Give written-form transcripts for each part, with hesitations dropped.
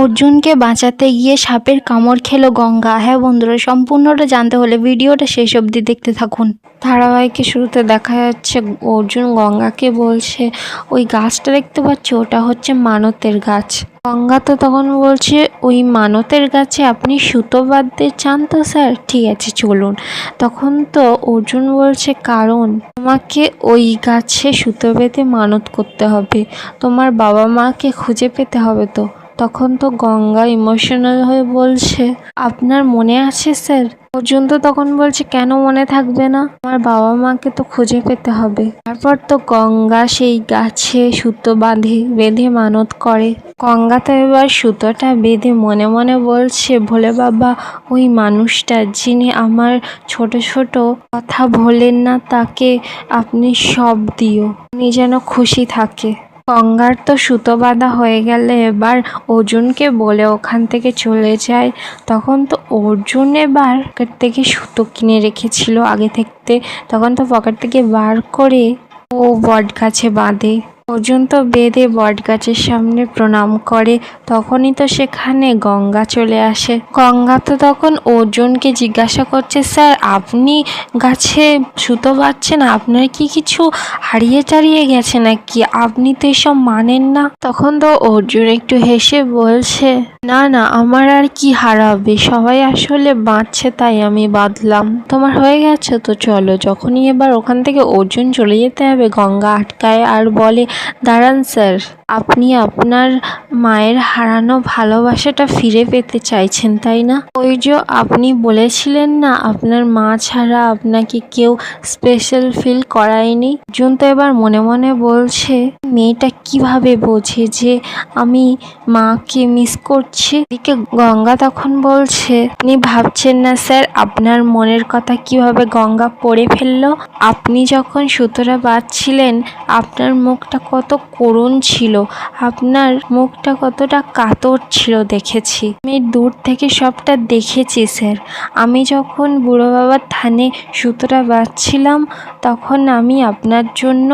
অর্জুনকে বাঁচাতে গিয়ে সাপের কামড় খেলো গঙ্গা। হ্যাঁ বন্ধুরা, সম্পূর্ণটা জানতে হলে ভিডিওটা শেষ অবধি দেখতে থাকুন। ধারাবাহিকের শুরুতে দেখা যাচ্ছে অর্জুন গঙ্গাকে বলছে, ওই গাছটা দেখতে পাচ্ছ, ওটা হচ্ছে মানতের গাছ। গঙ্গা তো তখন বলছে, ওই মানতের গাছে আপনি সুতো বাঁধতে চান তো স্যার, ঠিক আছে চলুন। তখন তো অর্জুন বলছে, কারণ তোমাকে ওই গাছে সুতো বেঁধে মানত করতে হবে, তোমার বাবা মাকে খুঁজে পেতে হবে। তো তখন তো গঙ্গা ইমোশনাল হয়ে বলছে, আপনার মনে আছে স্যার? অর্জুন তো তখন বলছে, কেন মনে থাকবে না, আমার বাবা মাকে তো খুঁজে পেতে হবে। তারপর তো গঙ্গা সেই গাছে সুতো বেঁধে মানত করে। গঙ্গা তো এবার সুতোটা বেঁধে মনে মনে বলছে, ভোলে বাবা, ওই মানুষটা যিনি আমার ছোট ছোট কথা ভোলেন না, তাকে আপনি সব দিও, উনি যেন খুশি থাকে। গঙ্গার তো সুতো বাঁধা হয়ে গেলে এবার অর্জুনকে বলে ওখান থেকে চলে যায়। তখন তো অর্জুন এবার পকেট থেকে সুতো কিনে রেখেছিল আগে থাকতে, তখন তো পকেট থেকে বার করে ও বট গাছে বাঁধে। অর্জুন তো বেঁধে বট গাছের সামনে প্রণাম করে। তখনই তো সেখানে গঙ্গা চলে আসে। গঙ্গা তো তখন অর্জুনকে জিজ্ঞাসা করছে, স্যার আপনি গাছে সুতো বাঁধছেন, আপনার কি কিছু হারিয়ে টারিয়ে গেছে নাকি, আপনি তো এসব মানেন না? তখন তো অর্জুন একটু হেসে বলছে, না না, আমার আর কি হারাবে, সবাই আসলে বাঁধছে তাই আমি বাঁধলাম। তোমার হয়ে গেছে তো চলো। যখনই এবার ওখান থেকে অর্জুন চলে যেতে হবে, গঙ্গা আটকায় আর বলে, দাঁড়ান স্যার, আপনি আপনার মায়ের হারানো ভালোবাসাটা ফিরে পেতে চাইছেন তাই না? ওই যে আপনি বলেছিলেন না, আপনার মা ছাড়া আপনাকে কেউ স্পেশাল ফিল করায়নি। অর্জুন তো এবার মনে মনে বলছে, মেয়েটা কিভাবে বোঝে যে আমি মাকে মিস করছি। এদিকে গঙ্গা তখন বলছে, আপনি ভাবছেন না স্যার আপনার মনের কথা কিভাবে গঙ্গা পড়ে ফেললো। আপনি যখন সুতোটা বাঁধছিলেন, আপনার মুখটা কত করুণ ছিল, আপনার মুখটা কতটা কাতর ছিল দেখেছি, আমি দূর থেকে সবটা দেখেছি স্যার। আমি যখন বুড়ো বাবার থানে সুতোটা বাঁধছিলাম, তখন আমি আপনার জন্য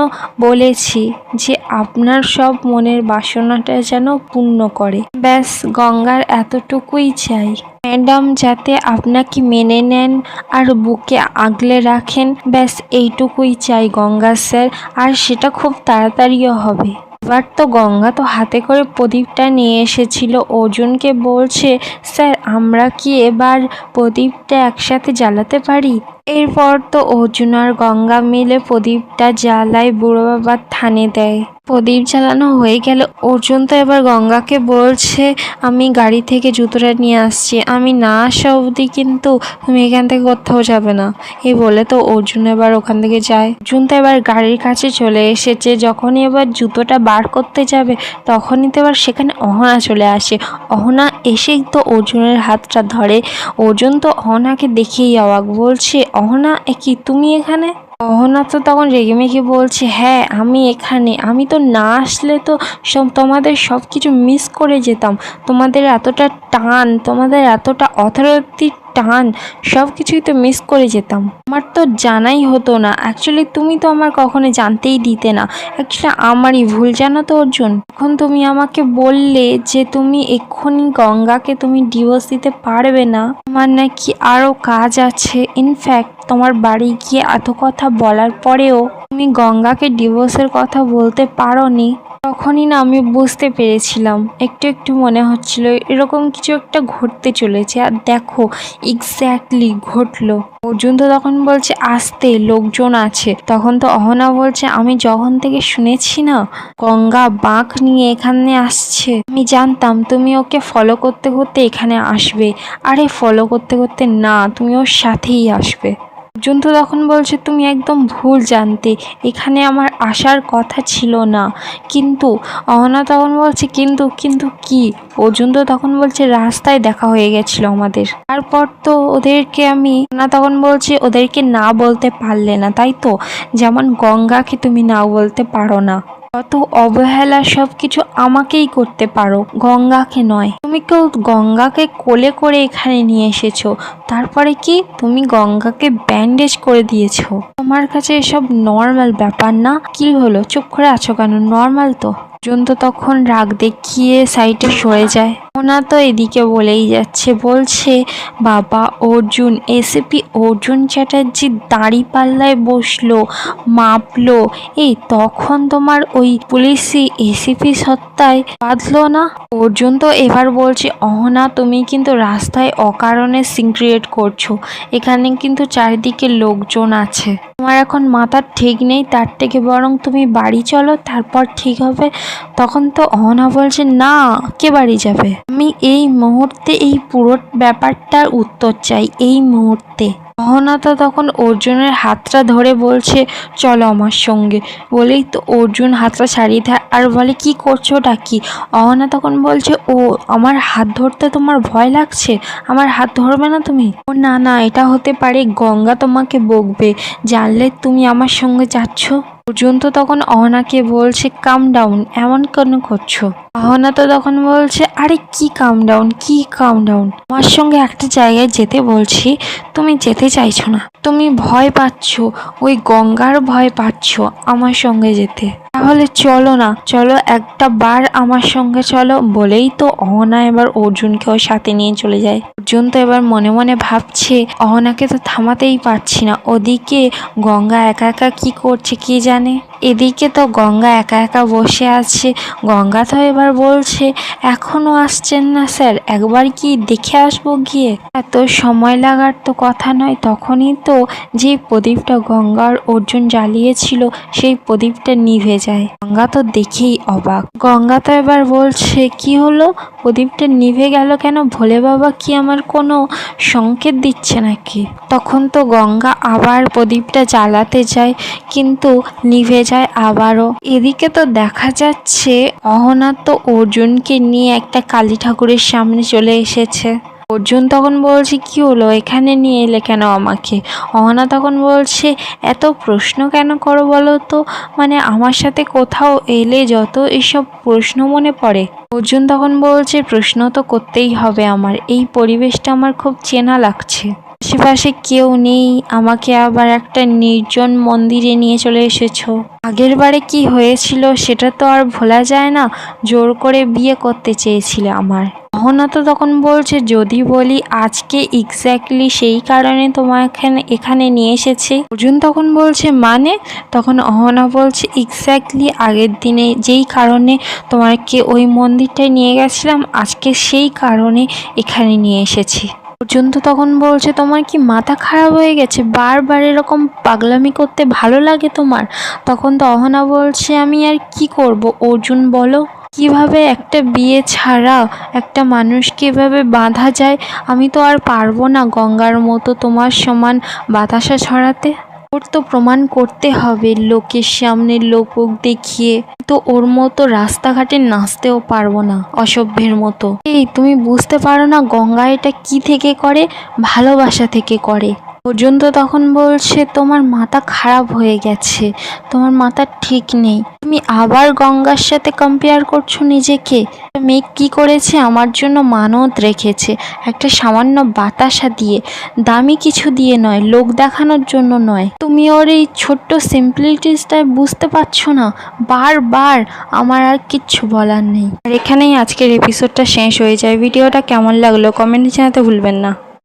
বলেছি যে আপনার সব মনের বাসনাটা যেন পূর্ণ করে। ব্যাস, গঙ্গার এতটুকুই চাই, ম্যাডাম যাতে আপনাকে মেনে নেন আর বুকে আগলে রাখেন, ব্যাস এইটুকুই চাই গঙ্গা স্যার, আর সেটা খুব তাড়াতাড়িও হবে। এবার তো গঙ্গা তো হাতে করে প্রদীপটা নিয়ে এসেছিল, অর্জুনকে বলছে, স্যার আমরা কি এবার প্রদীপটা একসাথে জ্বালাতে পারি? এরপর তো অর্জুন আর গঙ্গা মিলে প্রদীপটা জ্বালায় বুড়ো বাবার থানে দেয়। প্রদীপ জ্বালানো হয়ে গেল। অর্জুন তো এবার গঙ্গাকে বলছে, আমি গাড়ি থেকে জুতোটা নিয়ে আসছি, আমি না আসা অবধি কিন্তু তুমি এখান থেকে কোথাও যাবে না। এই বলে তো অর্জুন এবার ওখান থেকে যায়। অর্জুন তো এবার গাড়ির কাছে চলে এসেছে। যখনই এবার জুতোটা বার করতে যাবে, তখনই তো এবার সেখানে অহনা চলে আসে। অহনা এসেই তো অর্জুনের হাতটা ধরে। অর্জুন তো অহনাকে দেখেই অবাক, বলছে, অহনা কি তুমি এখানে? অহনা তো তখন রেগেমেগে বলছে, হ্যাঁ আমি এখানে, আমি তো না আসলে তো তোমাদের সব কিছু মিস করে যেতাম, তোমাদের এতটা টান, তোমাদের এতটা অথরিটি টান, সব কিছুই তো মিস করে যেতাম, আমার তো জানাই হতো না। অ্যাকচুয়ালি তুমি তো আমার কখনো জানতেই দিতে না, অ্যাকচুয়ালি আমারই ভুল, জানো তো অর্জুন। এখন তুমি আমাকে বললে যে তুমি এক্ষুনি গঙ্গাকে তুমি ডিভোর্স দিতে পারবে না, তোমার নাকি আরও কাজ আছে, ইনফ্যাক্ট তোমার বাড়ি গিয়ে এত কথা বলার পরেও তুমি গঙ্গাকে ডিভোর্সের কথা বলতে পারোনি। তখনই না আমি বুঝতে পেরেছিলাম, একটু একটু মনে হচ্ছিল এরকম কিছু একটা ঘটতে চলেছে, আর দেখো এক্স্যাক্টলি ঘটলো। অর্জুন তো তখন বলছে, আসতে লোকজন আছে। তখন তো অহনা বলছে, আমি যখন থেকে শুনেছি না গঙ্গা বাঁক নিয়ে এখানে আসছে, আমি জানতাম তুমি ওকে ফলো করতে করতে এখানে আসবে। আরে ফলো করতে করতে না, তুমি ওর সাথেই আসবে। অর্জুন তো তখন বলছে, তুমি একদম ভুল জানতে, এখানে আমার আসার কথা ছিল না। কিন্তু অহনা তখন বলছে, কিন্তু কিন্তু কি? অর্জুন তো তখন বলছে, রাস্তায় দেখা হয়ে গেছিল আমাদের, তারপর তো ওদেরকে আমি, অহনা তখন বলছে, ওদেরকে না বলতে পারলে না তাই তো, যেমন গঙ্গাকে তুমি না বলতে পারো না, কত অবহেলা সব কিছু আমাকেই করতে পারো, গঙ্গাকে নয়। তুমি কেউ গঙ্গাকে কোলে করে এখানে নিয়ে এসেছো, তারপরে কি তুমি গঙ্গাকে ব্যান্ডেজ করে দিয়েছো। তোমার কাছে এসব নর্মাল ব্যাপার না? কি হলো, চুপ করে আছো কেন? নর্মাল তো। অর্জুন তো তখন রাগ দেখিয়ে সাইডে সরে যায়। ওনা তো এদিকে বলেই যাচ্ছে, বলছে বাবা অর্জুন, এসিপি অর্জুন চ্যাটার্জি দাঁড়িপাল্লায় বসলো, মাপলো, এই তখন তোমার ওই পুলিশই এসিপি সত্তায় বাঁধলো না। অর্জুন তো এবার বলছে, অহনা তুমি কিন্তু রাস্তায় অকারণে সিন ক্রিয়েট করছো, এখানে কিন্তু চারিদিকে লোকজন আছে, তোমার এখন মাথার ঠিক নেই, তার থেকে বরং তুমি বাড়ি চলো, তারপর ঠিক হবে। তখন তো অহনা বলছে, না, কে বাড়ি যাবে, আমি এই মুহূর্তে এই পুরো ব্যাপারটার উত্তর চাই, এই মুহূর্তে। অহনা তো তখন অর্জুনের হাতটা ধরে বলছে, চলো আমার সঙ্গে। বলেই তো অর্জুন হাতটা ছাড়িয়ে দেয় আর বলে, কি করছো ওটা কি? অহনা তখন বলছে, ও আমার হাত ধরতে তোমার ভয় লাগছে, আমার হাত ধরবে না তুমি? ও না না, এটা হতে পারে গঙ্গা তোমাকে বকবে, জানলে তুমি আমার সঙ্গে যাচ্ছ। অর্জুন তো তখন অহনাকে বলছে, কাম ডাউন, এমন কেন করছো? অহনা তো তখন বলছে, আরে কি কাম ডাউন, কি কাম ডাউন, আমার সঙ্গে একটা জায়গায় যেতে বলছি, তুমি যেতে চাইছো না, তুমি ভয় পাচ্ছ, ওই গঙ্গার ভয় পাচ্ছ আমার সঙ্গে যেতে, তাহলে চলো না, চলো একটা বার আমার সঙ্গে চলো। বলেই তো অহনা এবার অর্জুনকে ওর সাথে নিয়ে চলে যায়। অর্জুন তো এবার মনে মনে ভাবছে, অহনাকে তো থামাতেই পারছি না, ওদিকে গঙ্গা একা একা কি করছে কি জানে, এদিকে তো গঙ্গা একা একা বসে আছে। গঙ্গা তো এবার বলছে, এখনো আসছেন না স্যার, একবার কি দেখে আসবো গিয়ে? এত সময় লাগার তো কথা নয়। তখনই তো যে প্রদীপটা গঙ্গার অর্জুন জ্বালিয়েছিল সেই প্রদীপটা নিভে যায়। গঙ্গা তো দেখেই অবাক। গঙ্গা তো এবার বলছে, কি হলো, প্রদীপটা নিভে গেল কেন? ভোলে বাবা কি আমার কোনো সংকেত দিচ্ছে নাকি? তখন তো গঙ্গা আবার প্রদীপটা জ্বালাতে যায়, কিন্তু নিভে যায় আবারও। এদিকে তো দেখা যাচ্ছে অহনা তো অর্জুনকে নিয়ে একটা কালী ঠাকুরের সামনে চলে এসেছে। অর্জুন তখন বলছে, কি হলো, এখানে নিয়ে এলে কেন আমাকে? অহনা তখন বলছে, এত প্রশ্ন কেন করো বলো তো, মানে আমার সাথে কোথাও এলে যত এসব প্রশ্ন মনে পড়ে। অর্জুন তখন বলছে, প্রশ্ন তো করতেই হবে, আমার এই পরিবেশটা আমার খুব চেনা লাগছে, আশেপাশে কেউ নেই, আমাকে আবার একটা নির্জন মন্দিরে নিয়ে চলে এসেছো। আগের বারে কি হয়েছিল সেটা তো আর ভোলা যায় না, জোর করে বিয়ে করতে চেয়েছিলে আমার। অহনা তো তখন বলছে, যদি বলি আজকে এক্স্যাক্টলি সেই কারণে তোমার এখানে নিয়ে এসেছে। অর্জুন তখন বলছে, মানে? তখন অহনা বলছে, এক্স্যাক্টলি আগের দিনে যেই কারণে তোমাকে ওই মন্দিরটায় নিয়ে গেছিলাম, আজকে সেই কারণে এখানে নিয়ে এসেছি। অর্জুন তো তখন বলছে, তোমার কি মাথা খারাপ হয়ে গেছে? বারবার এরকম পাগলামি করতে ভালো লাগে তোমার? তখন তো অহনা বলছে, আমি আর কি করব অর্জুন বলো, কিভাবে একটা বিয়ে ছাড়া একটা মানুষকে এভাবে বাঁধা যায়? আমি তো আর পারবো না গঙ্গার মতো তোমার সমান বাতাসা ছড়াতে। ওর তো প্রমাণ করতে হবে লোকের সামনে, লোক দেখিয়ে, তো ওর মতো রাস্তাঘাটে নাচতেও পারবো না অসভ্যের মতো। এই তুমি বুঝতে পারো না গঙ্গা এটা কি থেকে করে? ভালোবাসা থেকে করে। অর্জুন তো তখন বলছে, তোমার মাথা খারাপ হয়ে গেছে, তোমার মাথা ঠিক নেই, তুমি আবার গঙ্গার সাথে কম্পেয়ার করছো নিজেকে। মেয়ে কি করেছে, আমার জন্য মানত রেখেছে, একটা সামান্য বাতাসা দিয়ে, দামি কিছু দিয়ে নয়, লোক দেখানোর জন্য নয়। তুমি ওর এই ছোট্ট সিম্পলিটিসটা বুঝতে পারছো না? বারবার আমার আর কিচ্ছু বলার নেই। আর এখানেই আজকের এপিসোডটা শেষ হয়ে যায়। ভিডিওটা কেমন লাগলো কমেন্টে জানাতে ভুলবেন না।